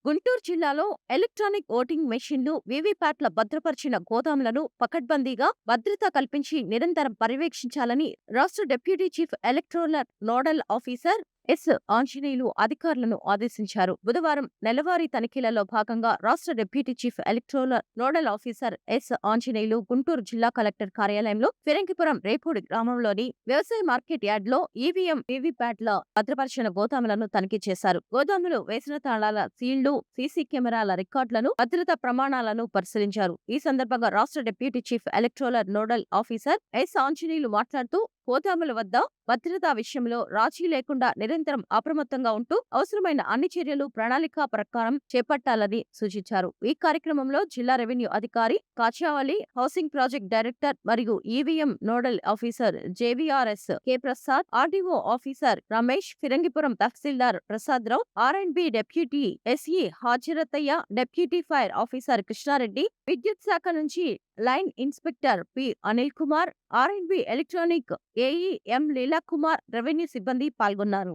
గుంటూరు జిల్లాలో electronic voting మెషిన్లు, వీవీప్యాట్ల భద్రపరిచిన గోదాములను పకడ్బందీగా భద్రత కల్పించి నిరంతరం పర్యవేక్షించాలని రాష్ట్ర deputy chief electoral nodal officer S. Anjaneyulu అధికారులను ఆదేశించారు. బుధవారం నెలవారీ తనిఖీలలో భాగంగా రాష్ట్ర deputy chief electoral nodal officer S. Anjaneyulu Guntur జిల్లా కలెక్టర్ కార్యాలయంలో ఫిరంగిపురం రేపూడి గ్రామంలోని వ్యవసాయ మార్కెట్ యార్డ్లో ఈవీఎం, వీవీప్యాట్ల భద్రపరిచిన గోదాములను తనిఖీ చేశారు. గోదాములు వేసిన తాళాల సీళ్లు, సీసీ కెమెరాల రికార్డులను, భద్రతా ప్రమాణాలను పరిశీలించారు. ఈ సందర్భంగా రాష్ట్ర deputy chief electoral nodal officer S. Anjaneyulu మాట్లాడుతూ గోదాముల వద్ద భద్రతా విషయంలో రాజీ లేకుండా నిరంతరం అప్రమత్తంగా ఉంటూ అవసరమైన అన్ని చర్యలు ప్రణాళిక ప్రకారం చేపట్టాలని సూచించారు. ఈ కార్యక్రమంలో జిల్లా రెవెన్యూ అధికారి కాచావలి, హౌసింగ్ ప్రాజెక్ట్ డైరెక్టర్ మరియు EVM nodal officer JVRS K. Prasad, RDO officer Ramesh, Phirangipuram తహసీల్దార్ Prasad Rao, R and B deputy SE Hajarataiah, deputy fire officer Krishnareddy, విద్యుత్ శాఖ నుంచి line inspector P. Anil Kumar, R and B electronic AE M. Leelakumar, revenue సిబ్బంది పాల్గొన్నారు.